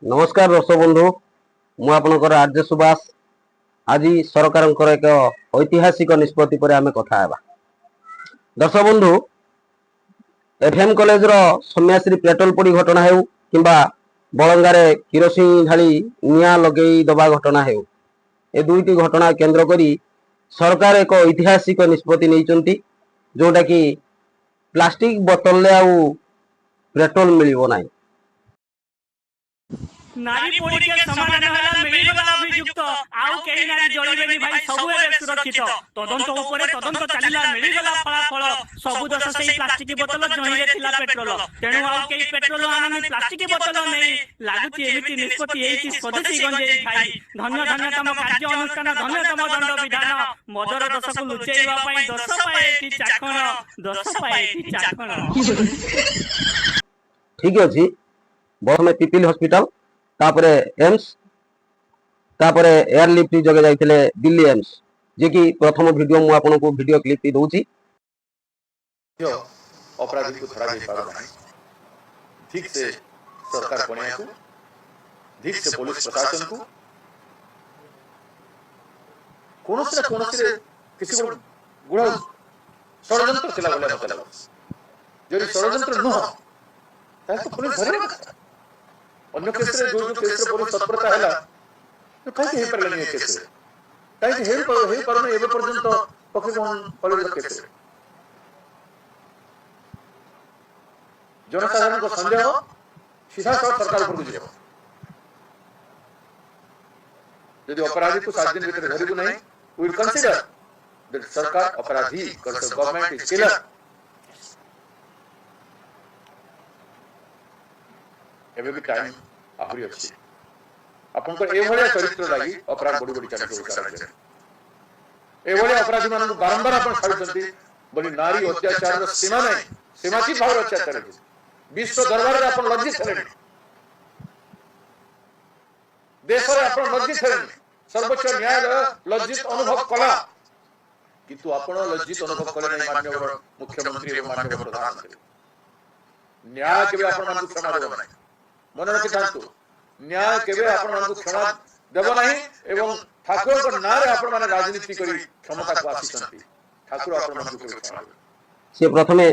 नमस्कार दर्शक बंधु मु आपनकर आर्य सुभाष आज सरकार एक ऐतिहासिक निष्पत्ति पर आम कथा हेबा। दर्शक बंधु एफएम कॉलेज रो सौम्याश्री पेट्रोल पोड़ी घटना हेउ किंबा बलंगारे किरोसिन ढाली निया लगेई दबा घटना हेउ ए दुईटी घटना केंद्र करी सरकार एक ऐतिहासिक निष्पत्ति नैचंती जोटा कि प्लास्टिक बोतल ले आउ पेट्रोल मिलिबो नाही। नारी पोड़ी के समाधान होला मिलिगला अभियुक्त आउ केही नारी जळिबेनी भाई सबु एबे सुरक्षित तदंत ऊपर तदंत चलिला मिलिगला फलाफल सबु दस सेही प्लास्टिक बोतल जहिरे थिला पेट्रोल तेणु आउ केही पेट्रोल आनानी प्लास्टिक बोतल नै लागुची एमिति निष्पत्ति एइची स्वदेशी गंजेई खाई धन्य धन्य तम कार्य अनुष्ठान धन्य तम दंड विधान मदर दशक लुचेइबा पई दश पाएती चाखण दश पाएती चाखण। ठीक अछि बहमे पिपिल हॉस्पिटल तापरे एम्स तापरे एयरलिफ्ट जगे जाइथिले दिल्ली एम्स जे कि प्रथम वीडियो मु आपन को वीडियो क्लिप ती दोउची। अपराधी को धरा जाई पारो नाही ठीक से सरकार कोनिया को ठीक से पुलिस प्रशासन को कोनोसे किसी को गुण षडयंत्र थिला बोले मत लागो जदि षडयंत्र न ताहे तो पुलिस धरे ना अन्य केस रे जो केस रे पुलिस तत्परता हैला तो काहे हे परले नहीं केस रे काहे हे परने एबे पर्यंत पकड़न कॉलेज केस रे जनसाधारण को संदेह सीधा सरकार पर गुजरे यदि अपराधी को 7 दिन भीतर धरिबु नहीं वी विल कंसीडर दैट सरकार अपराधी गवर्नमेंट इज किलर। एबे भी टाइम आहुरी अछि आपन को ए भलिया चरित्र लागि अपराध बड़ी बड़ी चरित्र विचार ए भलिया अपराधी मानन बारंबार आपन छाड़ुचंती बड़ी नारी अत्याचार सीमा नहीं सीमाती भाव अत्याचार विश्व दरबार रे आपन लज्जित हेले देश रे आपन लज्जित हेले सर्वोच्च न्यायालय लज्जित अनुभव कला किंतु आपन लज्जित अनुभव कले नहीं माननीय मुख्यमंत्री एवं माननीय प्रधानमंत्री न्याय के आपन मान क्षमा देबो नहीं मन रखि थांतु न्याय केबे आपन मान क्षमा देबो नहीं एवं ठाकुर को नारे आपन मान राजनीति करी क्षमता को आसीचंती ठाकुर आपन मान को क्षमा से प्रथमे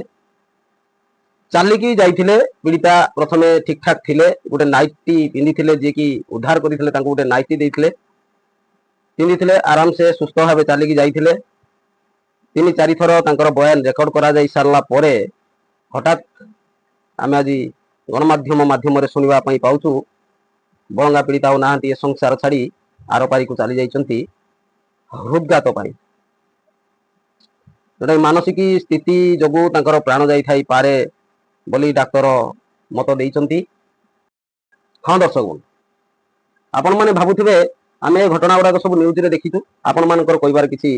चालिकी जाइथिले पीड़िता प्रथमे ठीक ठाक थिले गोटे नाइटी पिंधिथिले जे कि उद्धार करिथिले तांको गोटे नाइटी देथिले पिंधिथिले आराम से सुस्थ भाबे चालिकी जाइथिले 3-4 थर तांकर बयान रेकॉर्ड करा जाई सारला परे हठात आमे आज गणमाध्यम माध्यम रे सुनिबा पई पाउछु बंगा पीड़िता ओ नाहंती ए संसार छाड़ी आरपारी को चली जाइचंती हृदघात पाई जोटा मानसिक स्थिति जगु तांकर प्राण जाई थाई पारे बोली डाक्टर मत देइचंती। हाँ दर्शक आपण माने भाबुथिबे आमे घटना गुडा सब न्यूज रे देखिछु आपण मानकर कहिबार किछि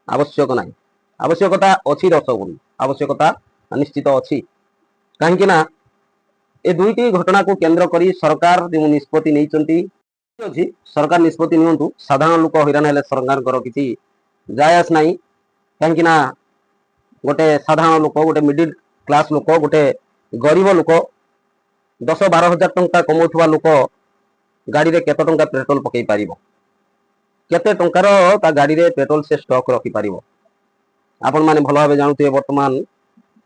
आवश्यक नाही आवश्यकता अछि दर्शक आवश्यकता निश्चित अछि काहे कि ना ए दुईटी घटना को केंद्र करी सरकार जो निष्पत्ति नैचंती अछि सरकार निष्पत्ति नियंतु साधारण लोक हैरान हेले सरकार कर किछि जायस नाही काहे कि ना गोटे साधारण लोक गोटे मिडिल क्लास लोक गोटे गरीब लोक 10-12 हजार टंका कमौथुवा लोक गाड़ी रे केते टंका पेट्रोल पकई पारिबो केते टंकार ता गाड़ी रे पेट्रोल से स्टॉक रखी पारिबो आपण माने भलो भाबे जानुते वर्तमान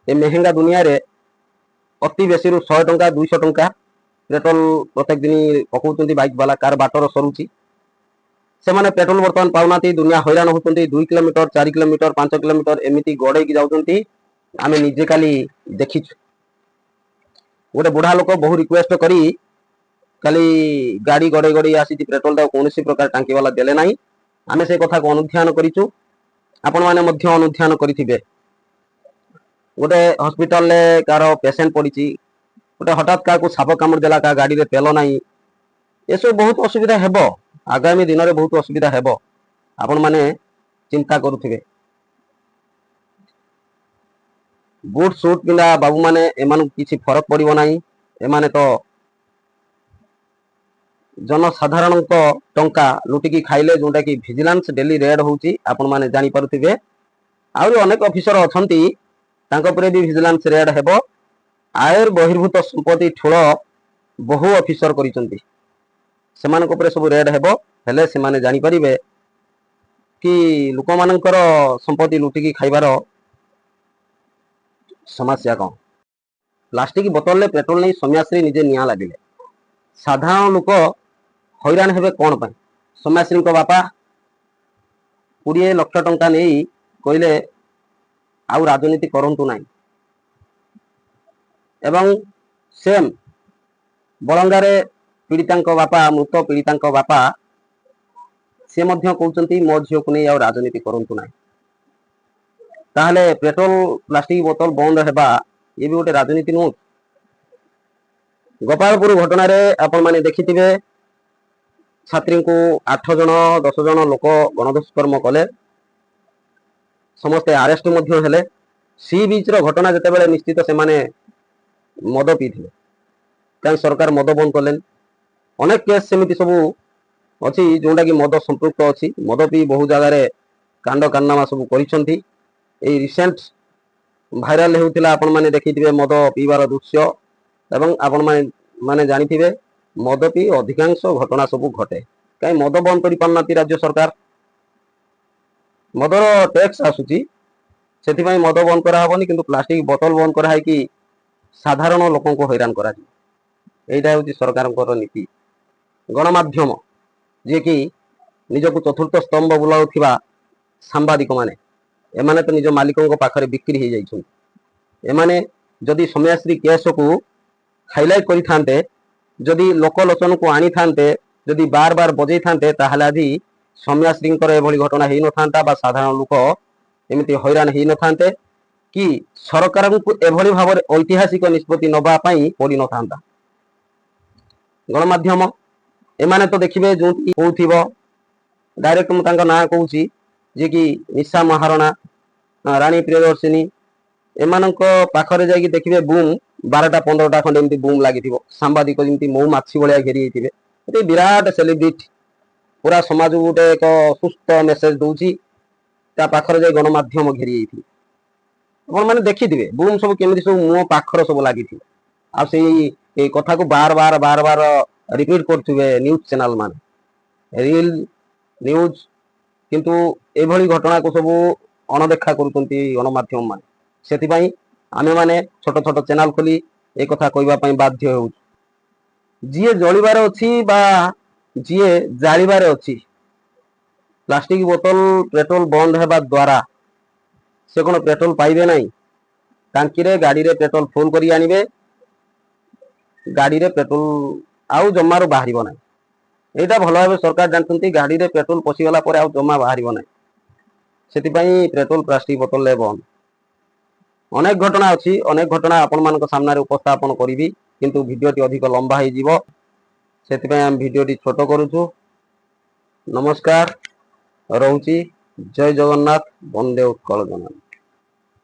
ए महंगा दुनिया रे अति बेसी 100 टंका 200 टंका पेट्रोल प्रत्येक दिन पकाउचंती बाइक वाला कार बाटर सरुची से माने पेट्रोल वर्तमान पाउनाती दुनिया हैरान होचंती 2 किलोमीटर 4 किलोमीटर 5 किलोमीटर एमिति गड़े की जाउचंती आमे निजे काली देखिछु गोटे बुढ़ा लोक बहु रिक्वेस्ट करी खाली गाड़ी गड़े गड़ी आसी पेट्रोल ता कोनोसी प्रकार टांकी वाला देले नाही आमे से कथा को अनुध्यान करिछु आपण माने मध्य अनुध्यान करिथिबे गोटे हॉस्पिटल ले कार पेशेंट पड़ीची गोटे हठात का साप कामुड़ देला का गाड़ी रे तेल नाही एसो बहुत असुविधा हेबो आगामी दिन रे बहुत असुविधा हेबो आपण माने चिंता करूथिबे बूट सूट पिंदा बाबू माने एमान किछि फरक पड़िबो नाही एमाने तो जनसाधारण को टंका लुटिकी खाइले जोटा कि विजिलेंस डेली रेड होउची आपण माने जानि पारुथिबे आउरी अनेक ऑफिसर अछंती तांको परे भी विजिलेंस रेड हेबो आयर बहिर्भूत संपत्ति ठूल बहु ऑफिसर करिसंती ସେମାନଙ୍କ ଉପରେ ସବୁ ରେଡ୍ ହେବ, ହେଲେ ସେମାନେ ଜାଣିପାରିବେ କି ଲୋକମାନଙ୍କର ସମ୍ପତ୍ତି ଲୁଟିକି ଖାଇବାର ସମସ୍ୟା କ'ଣ। ପ୍ଲାଷ୍ଟିକ ବୋତଲରେ ପେଟ୍ରୋଲ ନେଇ ସୌମ୍ୟାଶ୍ରୀ ନିଜେ ନିଆଁ ଲାଗିଲେ। ସାଧାରଣ ଲୋକ ହଇରାଣ ହେବେ କ'ଣ ପାଇଁ? ସୌମ୍ୟାଶ୍ରୀଙ୍କ ବାପା 20 ଲକ୍ଷ ଟଙ୍କା ନେଇ କହିଲେ ଆଉ ରାଜନୀତି କରନ୍ତୁ ନାହିଁ। ଏବଂ ସେମ୍ ବଳଙ୍ଗାରେ ପୀଡ଼ିତାଙ୍କ ବାପା, ମୃତ ପୀଡ଼ିତାଙ୍କ ବାପା, ସେ ମଧ୍ୟ କହୁଛନ୍ତି ମୋ ଝିଅକୁ ନେଇ ଆଉ ରାଜନୀତି କରନ୍ତୁ ନାହିଁ। ତାହେଲେ ପେଟ୍ରୋଲ ପ୍ଲାଷ୍ଟିକ ବୋତଲ ବନ୍ଦ ହେବା ଇଏ ବି ଗୋଟେ ରାଜନୀତି ନୁହଁ? ଗୋପାଳପୁର ଘଟଣାରେ ଆପଣମାନେ ଦେଖିଥିବେ, ଛାତ୍ରୀଙ୍କୁ 8 ଜଣ 10 ଜଣ ଲୋକ ଗଣଦୁଷ୍କର୍ମ କଲେ, ସମସ୍ତେ ଆରେଷ୍ଟ ମଧ୍ୟ ହେଲେ। ସି ବିଚ୍ର ଘଟଣା ଯେତେବେଳେ ନିଶ୍ଚିତ ସେମାନେ ମଦ ପିଇଥିଲେ, କାହିଁ ସରକାର ମଦ ବନ୍ଦ କଲେନି? ଅନେକ କେସ୍ ସେମିତି ସବୁ ଅଛି ଯୋଉଟାକି ମଦ ସମ୍ପୃକ୍ତ ଅଛି, ମଦ ପିଇ ବହୁ ଜାଗାରେ କାଣ୍ଡ କାରନାମା ସବୁ କରିଛନ୍ତି। ଏଇ ରିସେଣ୍ଟ ଭାଇରାଲ ହେଉଥିଲା, ଆପଣମାନେ ଦେଖିଥିବେ ମଦ ପିଇବାର ଦୃଶ୍ୟ, ଏବଂ ଆପଣମାନେ ଜାଣିଥିବେ ମଦ ପିଇ ଅଧିକାଂଶ ଘଟଣା ସବୁ ଘଟେ। କାହିଁ ମଦ ବନ୍ଦ କରିପାରୁନାହାନ୍ତି ରାଜ୍ୟ ସରକାର? ମଦର ଟ୍ୟାକ୍ସ ଆସୁଛି, ସେଥିପାଇଁ ମଦ ବନ୍ଦ କରାହେବନି, କିନ୍ତୁ ପ୍ଲାଷ୍ଟିକ ବୋତଲ ବନ୍ଦ କରାହେଇକି ସାଧାରଣ ଲୋକଙ୍କୁ ହଇରାଣ କରାଯିବ। ଏଇଟା ହେଉଛି ସରକାରଙ୍କର ନୀତି। ଗଣମାଧ୍ୟମ ଯିଏକି ନିଜକୁ ଚତୁର୍ଥ ସ୍ତମ୍ଭ ବୁଲାଉଥିବା ସାମ୍ବାଦିକମାନେ, ଏମାନେ ତ ନିଜ ମାଲିକଙ୍କ ପାଖରେ ବିକ୍ରି ହେଇଯାଇଛନ୍ତି। ଏମାନେ ଯଦି ସୌମ୍ୟାଶ୍ରୀ କେସକୁ ହାଇଲାଇଟ୍ କରିଥାନ୍ତେ, ଯଦି ଲୋକଲୋଚନକୁ ଆଣିଥାନ୍ତେ, ଯଦି ବାର ବାର ବଜେଇଥାନ୍ତେ, ତାହେଲେ ଆଜି ସୌମ୍ୟାଶ୍ରୀଙ୍କର ଏଭଳି ଘଟଣା ହେଇନଥାନ୍ତା, ବା ସାଧାରଣ ଲୋକ ଏମିତି ହଇରାଣ ହେଇନଥାନ୍ତେ, କି ସରକାରଙ୍କୁ ଏଭଳି ଭାବରେ ଐତିହାସିକ ନିଷ୍ପତ୍ତି ନେବା ପାଇଁ ପଡ଼ିନଥାନ୍ତା। ଗଣମାଧ୍ୟମ ଏମାନେ ତ ଦେଖିବେ ଯୋଉଠି କହୁଥିବ, ଡାଇରେକ୍ଟ ମୁଁ ତାଙ୍କ ନାଁ କହୁଛି, ଯିଏକି ନିଶା ମହାରଣା, ରାଣୀ ପ୍ରିୟଦର୍ଶିନୀ, ଏମାନଙ୍କ ପାଖରେ ଯାଇକି ଦେଖିବେ ବୁମ୍ 12ଟା 15ଟା ଖଣ୍ଡେ ଏମିତି ବୁମ୍ ଲାଗିଥିବ। ସାମ୍ବାଦିକ ଯେମିତି ମହୁମାଛି ଭଳିଆ ଘେରି ହେଇଥିବେ। ଏଠି ବିରାଟ ସେଲିବ୍ରିଟି, ପୁରା ସମାଜକୁ ଗୋଟେ ଏକ ସୁସ୍ଥ ମେସେଜ ଦଉଛି, ତା ପାଖରେ ଯାଇ ଗଣମାଧ୍ୟମ ଘେରି ହେଇଥିବେ। ଆପଣମାନେ ଦେଖିଥିବେ ବୁମ୍ ସବୁ କେମିତି ସବୁ ମୁହଁ ପାଖରେ ସବୁ ଲାଗିଥିବ, ଆଉ ସେଇ କଥାକୁ ବାର ବାର ରିପିଟ୍ କରୁଥିବେ ନ୍ୟୁଜ୍ ଚ୍ୟାନେଲ ମାନେ, ରିଲ୍ ନ୍ୟୁଜ୍। କିନ୍ତୁ ଏଭଳି ଘଟଣାକୁ ସବୁ ଅଣଦେଖା କରୁଛନ୍ତି ଗଣମାଧ୍ୟମ ମାନେ। ସେଥିପାଇଁ ଆମେମାନେ ଛୋଟ ଛୋଟ ଚ୍ୟାନେଲ ଖୋଲି ଏ କଥା କହିବା ପାଇଁ ବାଧ୍ୟ ହେଉଛୁ। ଯିଏ ଜଳିବାର ଅଛି ବା ଯିଏ ଜାଳିବାରେ ଅଛି, ପ୍ଲାଷ୍ଟିକ ବୋତଲ ପେଟ୍ରୋଲ ବନ୍ଦ ହେବା ଦ୍ୱାରା ସେ କ'ଣ ପେଟ୍ରୋଲ ପାଇବେ ନାହିଁ? ଟାଙ୍କିରେ ଗାଡ଼ିରେ ପେଟ୍ରୋଲ ଫୁଲ କରି ଆଣିବେ, ଗାଡ଼ିରେ ପେଟ୍ରୋଲ ଆଉ ଜମାରୁ ବାହାରିବ ନାହିଁ। ଏଇଟା ଭଲ ଭାବେ ସରକାର ଜାଣିଛନ୍ତି, ଗାଡ଼ିରେ ପେଟ୍ରୋଲ ପଶିଗଲା ପରେ ଆଉ ଜମା ବାହାରିବ ନାହିଁ। ସେଥିପାଇଁ ପେଟ୍ରୋଲ ପ୍ଲାଷ୍ଟିକ ବୋତଲରେ ବନ୍ଦ। ଅନେକ ଘଟଣା ଅଛି, ଅନେକ ଘଟଣା ଆପଣମାନଙ୍କ ସାମ୍ନାରେ ଉପସ୍ଥାପନ କରିବି, କିନ୍ତୁ ଭିଡ଼ିଓଟି ଅଧିକ ଲମ୍ବା ହେଇଯିବ, ସେଥିପାଇଁ ଆମେ ଭିଡ଼ିଓଟି ଛୋଟ କରୁଛୁ। ନମସ୍କାର, ରହୁଛି। ଜୟ ଜଗନ୍ନାଥ, ବନ୍ଦେ ଉତ୍କଳ ଜନନୀ।